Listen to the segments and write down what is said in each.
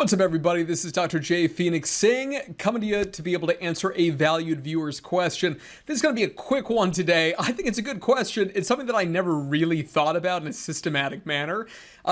What's up, everybody? This is Dr. J. Phoenix Singh coming to you to be able to answer a valued viewer's question. This is going to be a quick one today. I think it's a good question. It's something that I never really thought about in a systematic manner.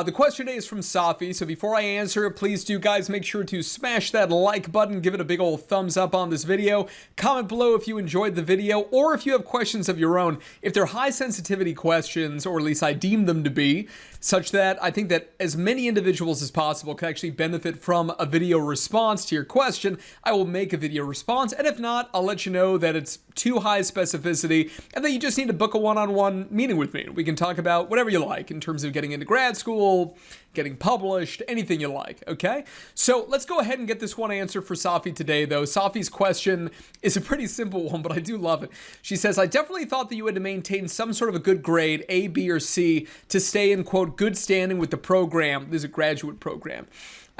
The question today is from Safi, so before I answer it, please do, guys, make sure to smash that like button, give it a big old thumbs up on this video, comment below if you enjoyed the video, or if you have questions of your own. If they're high sensitivity questions, or at least I deem them to be, such that I think that as many individuals as possible can actually benefit from a video response to your question, I will make a video response, and if not, I'll let you know that it's too high specificity and that you just need to book a one-on-one meeting with me. We can talk about whatever you like in terms of getting into grad school, getting published, anything you like, okay? So let's go ahead and get this one answer for Safi today, though. Safi's question is a pretty simple one, but I do love it. She says, I definitely thought that you had to maintain some sort of a good grade, A, B, or C, to stay in, quote, good standing with the program. This is a graduate program.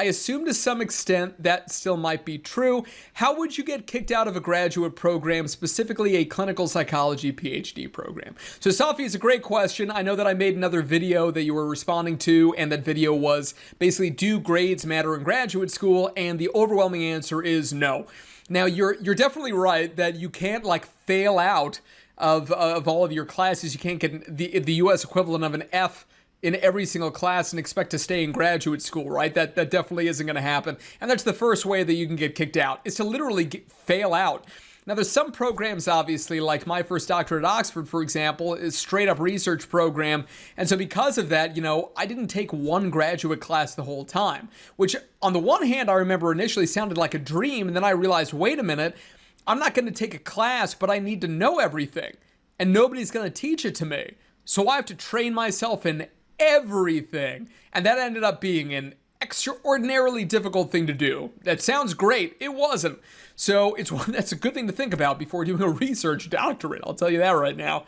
I assume to some extent that still might be true. How would you get kicked out of a graduate program, specifically a clinical psychology Ph.D. program? So Safi, is a great question. I know that I made another video that you were responding to, and that video was basically, do grades matter in graduate school? And the overwhelming answer is no. Now, you're definitely right that you can't like fail out of all of your classes. You can't get the U.S. equivalent of an F in every single class and expect to stay in graduate school, right? That definitely isn't going to happen. And that's the first way that you can get kicked out, is to literally fail out. Now, there's some programs, obviously, like my first doctorate at Oxford, for example, is straight up research program. And so because of that, I didn't take one graduate class the whole time, which on the one hand, I remember initially sounded like a dream. And then I realized, wait a minute, I'm not going to take a class, but I need to know everything. And nobody's going to teach it to me. So I have to train myself in everything. And that ended up being an extraordinarily difficult thing to do. That sounds great. It wasn't. So that's a good thing to think about before doing a research doctorate. I'll tell you that right now.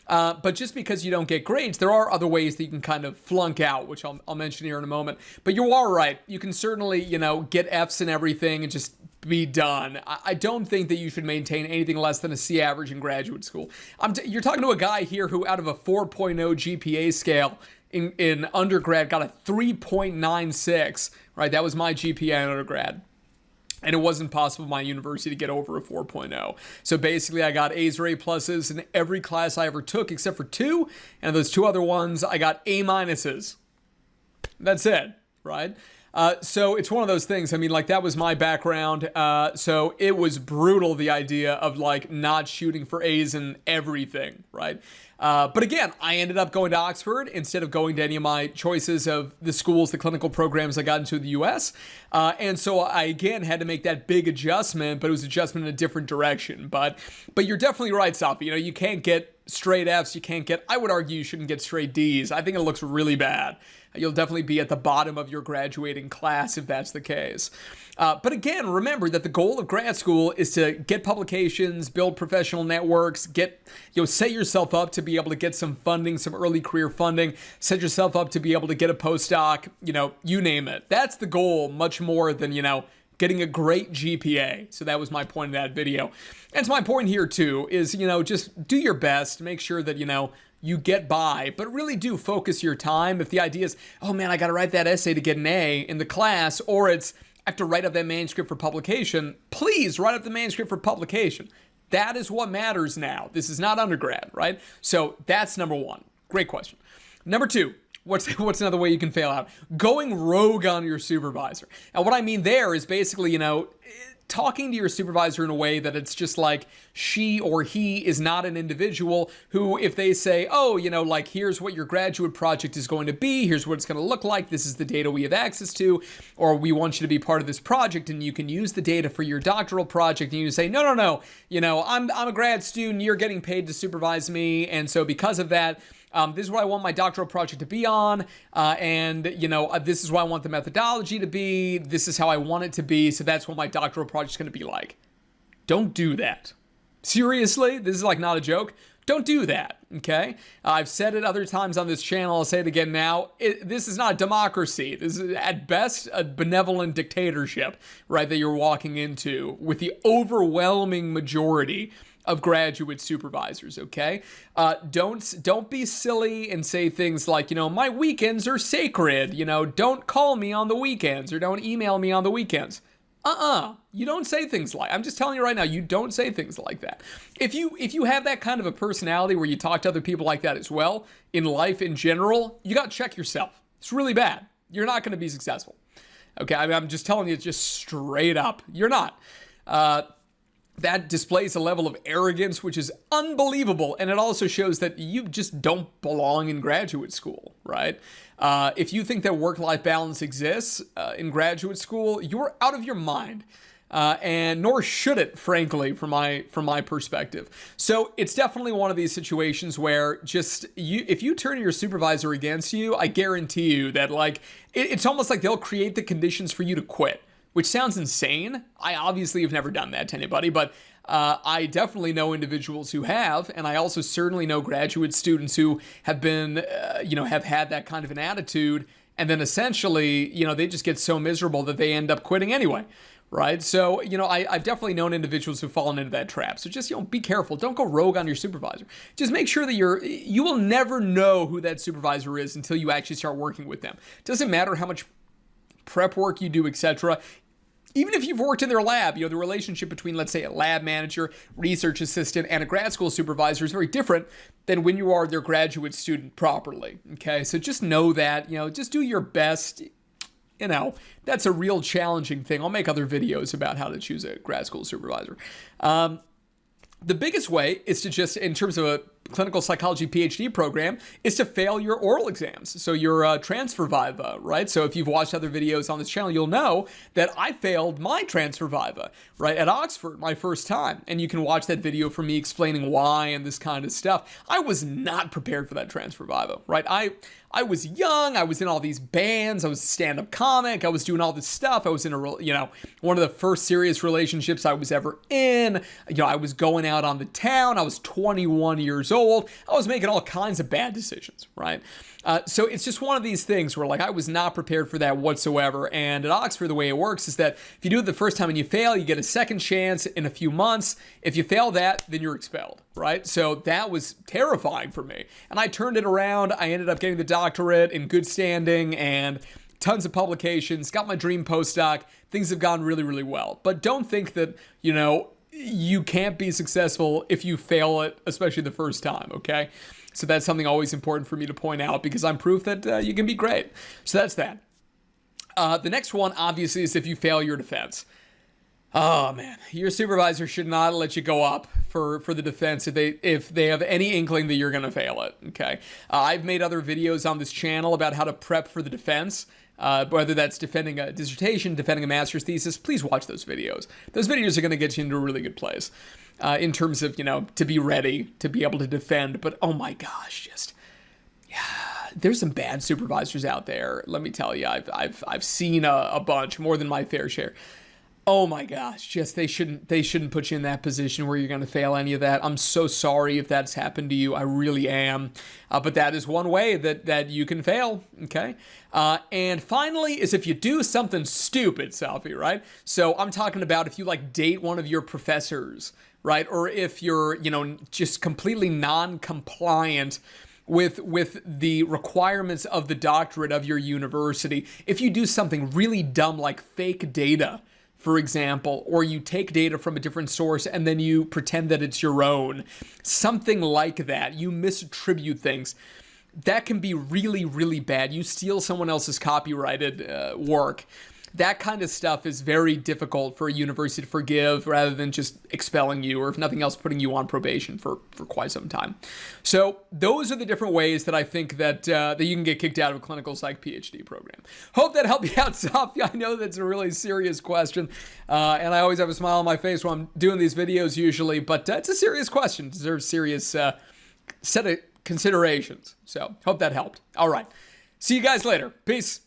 But just because you don't get grades, there are other ways that you can kind of flunk out, which I'll mention here in a moment. But you are right. You can certainly, get Fs and everything and just be done. I don't think that you should maintain anything less than a C average in graduate school. You're talking to a guy here who, out of a 4.0 GPA scale, in undergrad, got a 3.96, right? That was my GPA in undergrad. And it wasn't possible in my university to get over a 4.0. So basically, I got A's or A pluses in every class I ever took, except for two. And those two other ones, I got A minuses. That's it, right? So it's one of those things. I mean, like, that was my background. So it was brutal, the idea of like not shooting for A's in everything, right? But again, I ended up going to Oxford instead of going to any of my choices of the schools, the clinical programs I got into in the US. And so I, again, had to make that big adjustment, but it was adjustment in a different direction. But you're definitely right, Safi. You can't get straight Fs. You can't get, I would argue you shouldn't get straight Ds. I think it looks really bad. You'll definitely be at the bottom of your graduating class if that's the case. But again, remember that the goal of grad school is to get publications, build professional networks, set yourself up to be able to get some funding, some early career funding, set yourself up to be able to get a postdoc, you name it. That's the goal, much more than, getting a great GPA. So that was my point in that video. And it's my point here too, is, just do your best, make sure that, you get by, but really do focus your time. If the idea is, oh man, I got to write that essay to get an A in the class, or it's, I have to write up that manuscript for publication, please write up the manuscript for publication. That is what matters now. This is not undergrad, right? So that's number one. Great question. Number two, what's another way you can fail out? Going rogue on your supervisor. And what I mean there is basically, talking to your supervisor in a way that it's just like she or he is not an individual who, if they say, oh, like, here's what your graduate project is going to be, here's what it's going to look like, this is the data we have access to, or we want you to be part of this project and you can use the data for your doctoral project, and you say, no, I'm a grad student, you're getting paid to supervise me, and so because of that, this is what I want my doctoral project to be on, and, this is what I want the methodology to be, this is how I want it to be, so that's what my doctoral project is going to be like. Don't do that. Seriously, this is like not a joke. Don't do that, okay? I've said it other times on this channel, I'll say it again now. This is not a democracy. This is, at best, a benevolent dictatorship, right, that you're walking into with the overwhelming majority of graduate supervisors, okay? Don't be silly and say things like, my weekends are sacred, don't call me on the weekends or don't email me on the weekends. You don't say things like, I'm just telling you right now, you don't say things like that. If you have that kind of a personality where you talk to other people like that as well, in life in general, you got to check yourself. It's really bad. You're not going to be successful. Okay, I'm just telling you, just straight up, you're not. That displays a level of arrogance, which is unbelievable. And it also shows that you just don't belong in graduate school, right? If you think that work-life balance exists in graduate school, you're out of your mind. And nor should it, frankly, from my perspective. So it's definitely one of these situations where if you turn your supervisor against you, I guarantee you that it's almost like they'll create the conditions for you to quit. Which sounds insane. I obviously have never done that to anybody, but I definitely know individuals who have, and I also certainly know graduate students who have been, have had that kind of an attitude, and then essentially, they just get so miserable that they end up quitting anyway, right? So, I've definitely known individuals who've fallen into that trap. So just, be careful. Don't go rogue on your supervisor. Just make sure that you will never know who that supervisor is until you actually start working with them. Doesn't matter how much prep work you do, etc. Even if you've worked in their lab, the relationship between, let's say, a lab manager, research assistant, and a grad school supervisor is very different than when you are their graduate student properly, okay? So just know that, just do your best. That's a real challenging thing. I'll make other videos about how to choose a grad school supervisor. The biggest way is to just, in terms of a clinical psychology Ph.D. program, is to fail your oral exams. So your transfer viva, right? So if you've watched other videos on this channel, you'll know that I failed my transfer viva, right, at Oxford, my first time. And you can watch that video from me explaining why and this kind of stuff. I was not prepared for that transfer viva, right? I was young. I was in all these bands. I was a stand-up comic. I was doing all this stuff. I was in one of the first serious relationships I was ever in. I was going out on the town. I was 21 years old. I was making all kinds of bad decisions, right? So it's just one of these things where I was not prepared for that whatsoever. And at Oxford, the way it works is that if you do it the first time and you fail, you get a second chance in a few months. If you fail that, then you're expelled, right? So that was terrifying for me. And I turned it around. I ended up getting the doctorate in good standing and tons of publications, got my dream postdoc. Things have gone really, really well. But don't think that, you can't be successful if you fail it, especially the first time, okay? So that's something always important for me to point out because I'm proof that you can be great. So that's that. The next one, obviously, is if you fail your defense. Oh, man. Your supervisor should not let you go up for the defense if they have any inkling that you're going to fail it, okay? I've made other videos on this channel about how to prep for the defense. Whether that's defending a dissertation, defending a master's thesis, please watch those videos. Those videos are going to get you into a really good place in terms of, to be ready to be able to defend. But oh my gosh, there's some bad supervisors out there. Let me tell you, I've seen a bunch, more than my fair share. Oh my gosh, they shouldn't put you in that position where you're going to fail any of that. I'm so sorry if that's happened to you. I really am. But that is one way that you can fail, okay? And finally is if you do something stupid, Selfie, right? So I'm talking about if you date one of your professors, right? Or if you're, just completely non-compliant with the requirements of the doctorate of your university. If you do something really dumb like fake data, for example, or you take data from a different source and then you pretend that it's your own, something like that, you misattribute things, that can be really, really bad. You steal someone else's copyrighted work. That kind of stuff is very difficult for a university to forgive rather than just expelling you or, if nothing else, putting you on probation for quite some time. So those are the different ways that I think that you can get kicked out of a clinical psych PhD program. Hope that helped you out, Sophia. I know that's a really serious question, and I always have a smile on my face when I'm doing these videos usually, but it's a serious question. It deserves serious set of considerations. So hope that helped. All right. See you guys later. Peace.